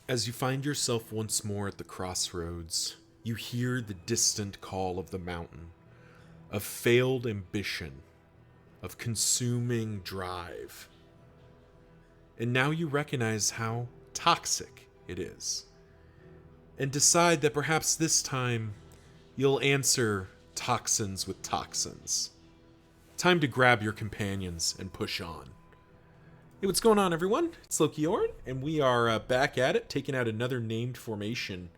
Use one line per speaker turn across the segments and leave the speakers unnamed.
As you find yourself once more at the crossroads, you hear the distant call of the mountain, of failed ambition, of consuming drive. And now you recognize how toxic it is, and decide that perhaps this time you'll answer toxins with toxins. Time to grab your companions and push on. Hey, what's going on, everyone? It's Loki Orn, and we are back at it, taking out another named formation.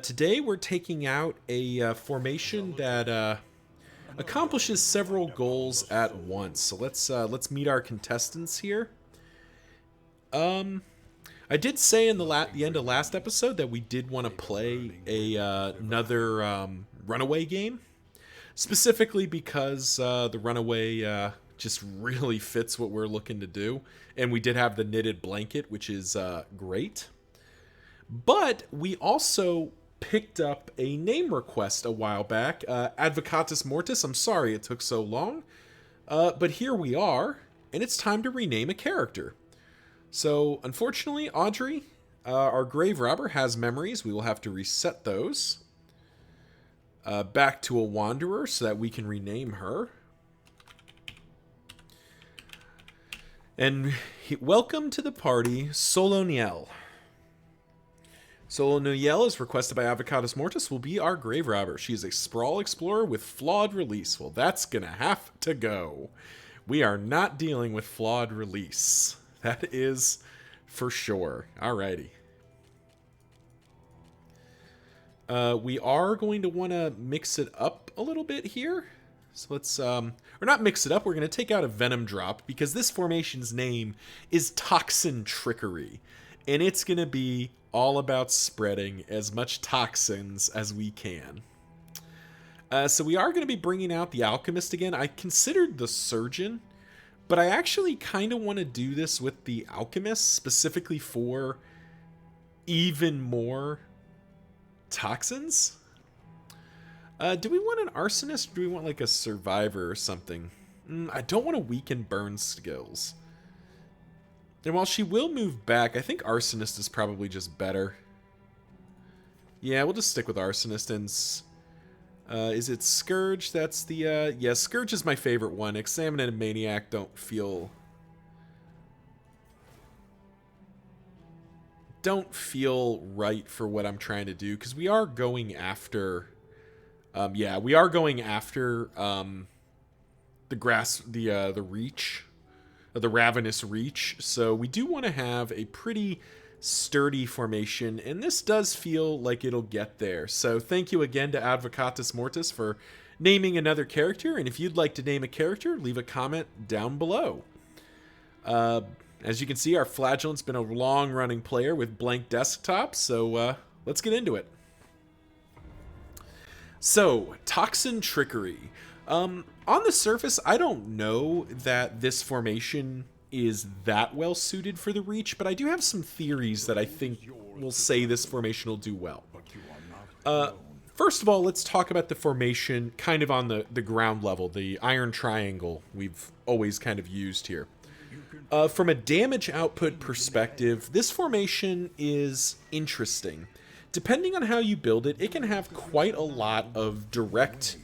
Today, we're taking out a formation that accomplishes several goals at once. So let's meet our contestants here. I did say in the end of last episode that we did want to play another runaway game, specifically because the runaway just really fits what we're looking to do. And we did have the knitted blanket, which is great. But we also picked up a name request a while back. Advocatus Mortis, I'm sorry it took so long. But here we are, and it's time to rename a character. So, unfortunately, Audrey, our grave robber, has memories. We will have to reset those back to a wanderer so that we can rename her. And welcome to the party, Soloniel. Soloniel is requested by Avocatus Mortis, will be our grave robber. She is a sprawl explorer with flawed release. Well, that's going to have to go. We are not dealing with flawed release. That is for sure. Alrighty. We are going to want to mix it up a little bit here. So let's, or not mix it up, we're going to take out a Venom Drop, because this formation's name is Toxin Trickery. And it's going to be all about spreading as much toxins as we can. So we are going to be bringing out the Alchemist again. I considered the Surgeon, but I actually kind of want to do this with the Alchemist, specifically for even more toxins. Do we want an Arsonist, or do we want like a Survivor or something? I don't want to weaken burn skills. And while she will move back, I think Arsonist is probably just better. Yeah, we'll just stick with Arsonist. And is it Scourge? That's the, yeah, Scourge is my favorite one. Examine and Maniac don't feel right for what I'm trying to do, because we are going after, yeah, we are going after the Reach, the Ravenous Reach. So we do want to have a pretty sturdy formation, and this does feel like it'll get there. So thank you again to Advocatus Mortis for naming another character, and if you'd like to name a character, leave a comment down below. As you can see, our Flagellant's been a long-running player with blank desktop, so let's get into it. So, Toxin Trickery. On the surface, I don't know that this formation is that well suited for the Reach, but I do have some theories that I think will say this formation will do well. First of all, let's talk about the formation kind of on the ground level, the iron triangle we've always kind of used here. From a damage output perspective, this formation is interesting. Depending on how you build it, it can have quite a lot of direct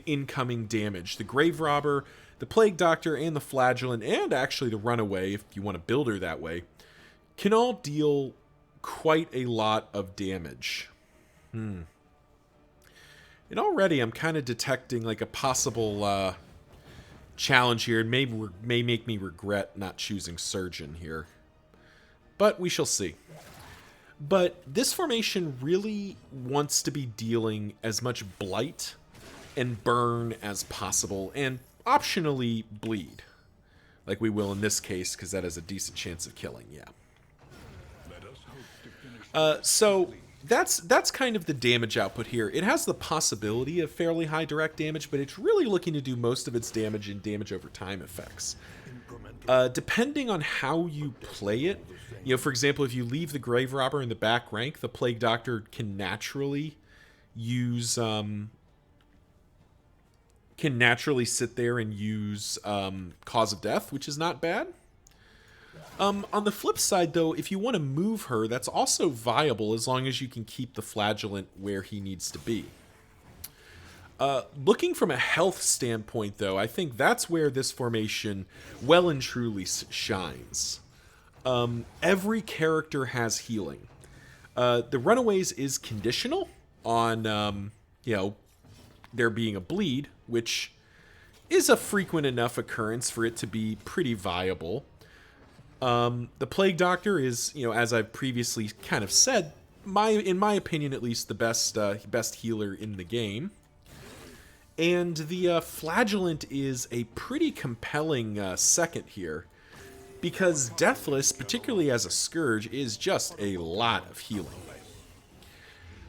incoming damage. The Grave Robber, the Plague Doctor, and the Flagellant, and actually the Runaway, if you want to build her that way, can all deal quite a lot of damage. And already I'm kind of detecting like a possible challenge here, and may make me regret not choosing Surgeon here. But we shall see. But this formation really wants to be dealing as much blight and burn as possible, and optionally bleed. Like we will in this case, because that has a decent chance of killing, yeah. So that's kind of the damage output here. It has the possibility of fairly high direct damage, but it's really looking to do most of its damage in damage over time effects. Depending on how you play it, you know, for example, if you leave the Grave Robber in the back rank, the Plague Doctor can naturally use, can naturally sit there and use Cause of Death, which is not bad. On the flip side, though, if you want to move her, that's also viable as long as you can keep the Flagellant where he needs to be. Looking from a health standpoint, though, I think that's where this formation well and truly shines. Every character has healing. The Runaways is conditional on, there being a bleed, which is a frequent enough occurrence for it to be pretty viable. The Plague Doctor is, as I've previously kind of said, in my opinion at least, the best healer in the game. And the Flagellant is a pretty compelling second here, because Deathless, particularly as a Scourge, is just a lot of healing.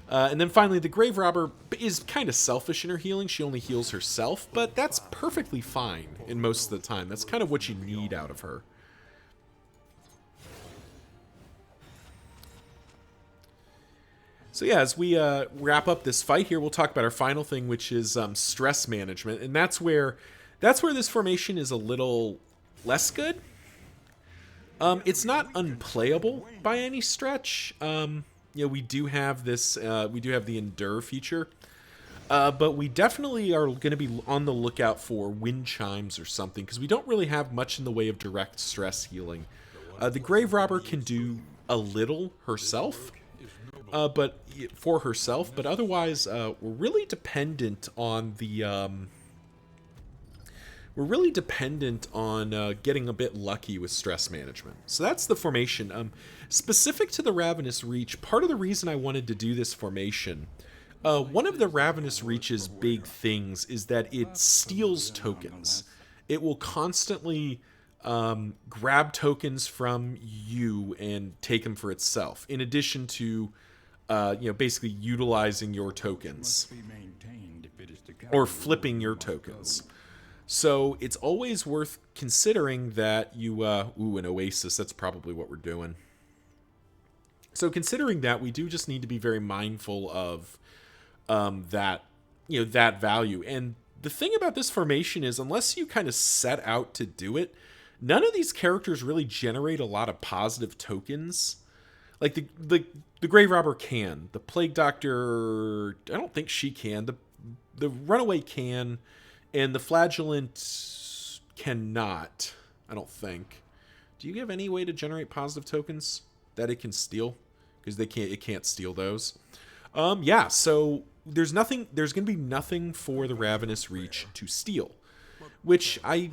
And then finally, the Grave Robber is kind of selfish in her healing. She only heals herself, but that's perfectly fine in most of the time. That's kind of what you need out of her. So yeah, as we wrap up this fight here, we'll talk about our final thing, which is stress management, and that's where this formation is a little less good. It's not unplayable by any stretch. We do have this. We do have the Endure feature, but we definitely are going to be on the lookout for wind chimes or something, because we don't really have much in the way of direct stress healing. The Grave Robber can do a little herself. But otherwise, we're really dependent on getting a bit lucky with stress management. So that's the formation. Specific to the Ravenous Reach, part of the reason I wanted to do this formation, one of the Ravenous Reach's big things is that it steals tokens. It will constantly grab tokens from you and take them for itself, in addition to basically utilizing your tokens or flipping your tokens. So it's always worth considering that you, an Oasis, that's probably what we're doing. So considering that, we do just need to be very mindful of that value. And the thing about this formation is, unless you kind of set out to do it, none of these characters really generate a lot of positive tokens. Like the Grave Robber can. The Plague Doctor, I don't think she can. The Runaway can. And the Flagellant cannot, I don't think. Do you have any way to generate positive tokens that it can steal? Because it can't steal those. So there's going to be nothing for the Ravenous Reach to steal, which I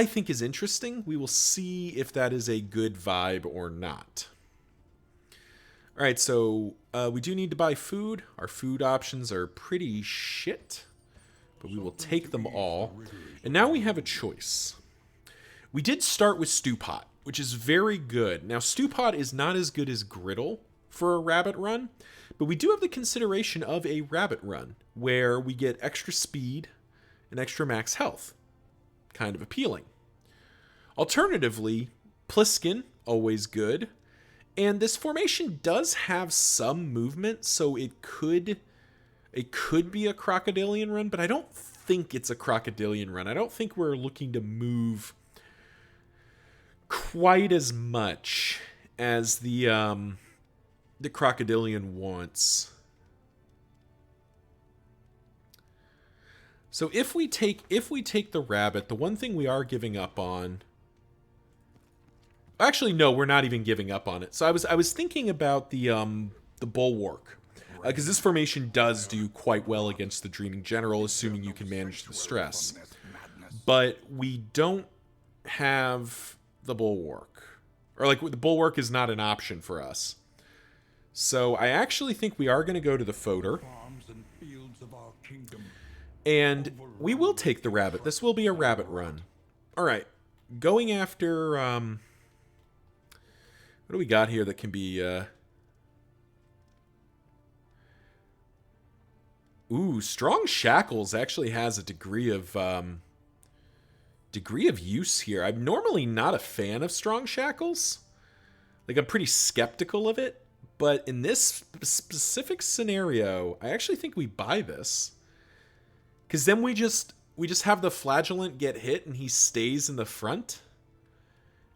think is interesting. We will see if that is a good vibe or not. All right, so we do need to buy food. Our food options are pretty shit, but we will take them all. And now we have a choice. We did start with Stew Pot, which is very good. Now, Stew Pot is not as good as Griddle for a rabbit run, but we do have the consideration of a rabbit run, where we get extra speed and extra max health. Kind of appealing. Alternatively, Pliskin, always good. And this formation does have some movement, so it could be a Crocodilian run, but I don't think it's a Crocodilian run. I don't think we're looking to move quite as much as the Crocodilian wants. So if we take the rabbit, the one thing we are giving up on. Actually, no, we're not even giving up on it. So I was thinking about the Bulwark, because this formation does do quite well against the Dreaming General, assuming you can manage the stress. But we don't have the Bulwark, or the Bulwark is not an option for us. So I actually think we are going to go to the Fodder, and we will take the rabbit. This will be a rabbit run. All right, going after. What do we got here that can be... Strong Shackles actually has a degree of use here. I'm normally not a fan of Strong Shackles. I'm pretty skeptical of it. But in this specific scenario, I actually think we buy this. Because then we just have the Flagellant get hit and he stays in the front.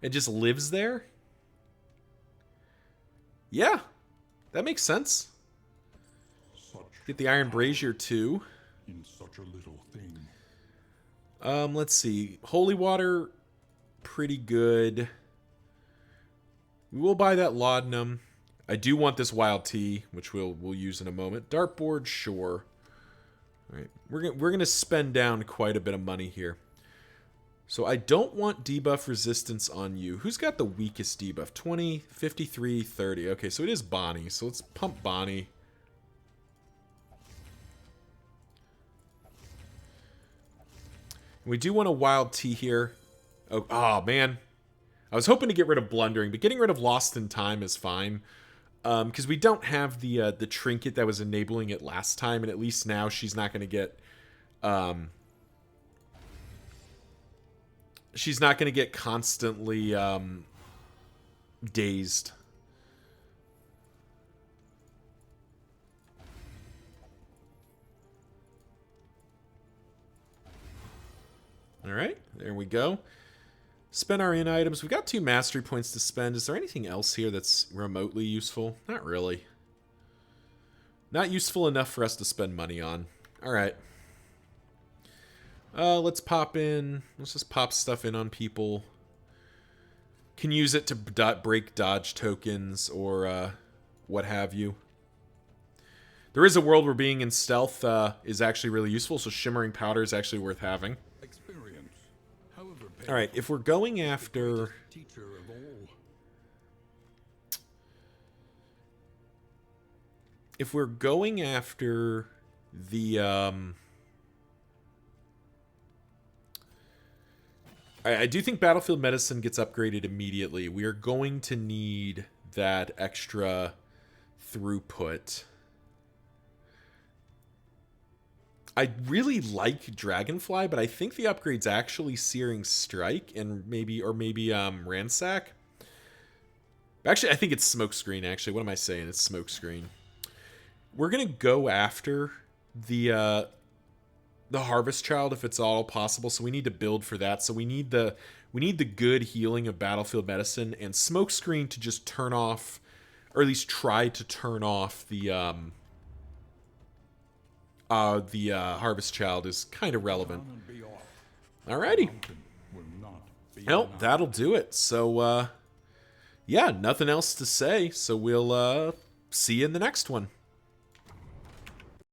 It just lives there? Yeah, that makes sense. Get the Iron Brazier too.
In such a little thing.
Let's see. Holy Water, pretty good. We will buy that laudanum. I do want this wild tea, which we'll use in a moment. Dartboard, sure. All right, we're gonna spend down quite a bit of money here. So I don't want debuff resistance on you. Who's got the weakest debuff? 20, 53, 30. Okay, so it is Bonnie. So let's pump Bonnie. We do want a wild tea here. Oh man. I was hoping to get rid of Blundering, but getting rid of Lost in Time is fine. Because we don't have the trinket that was enabling it last time, and at least now she's not going to get... she's not going to get constantly dazed. Alright, there we go. Spend our in items. We've got 2 mastery points to spend. Is there anything else here that's remotely useful? Not really. Not useful enough for us to spend money on. Alright. Let's pop in. Let's just pop stuff in on people. Can use it to break dodge tokens or what have you. There is a world where being in stealth is actually really useful, so shimmering powder is actually worth having. All right, if we're going after... If we're going after the... I do think Battlefield Medicine gets upgraded immediately. We are going to need that extra throughput. I really like Dragonfly, but I think the upgrade's actually Searing Strike and maybe Ransack. Actually, I think it's Smokescreen, actually. What am I saying? It's Smokescreen. We're going to go after the Harvest Child if it's all possible, so we need to build for that. So we need the good healing of Battlefield Medicine and Smokescreen to just turn off, or at least try to turn off the Harvest Child is kind of relevant. Alrighty. Well, that'll do it. So, yeah, nothing else to say. So we'll see you in the next one.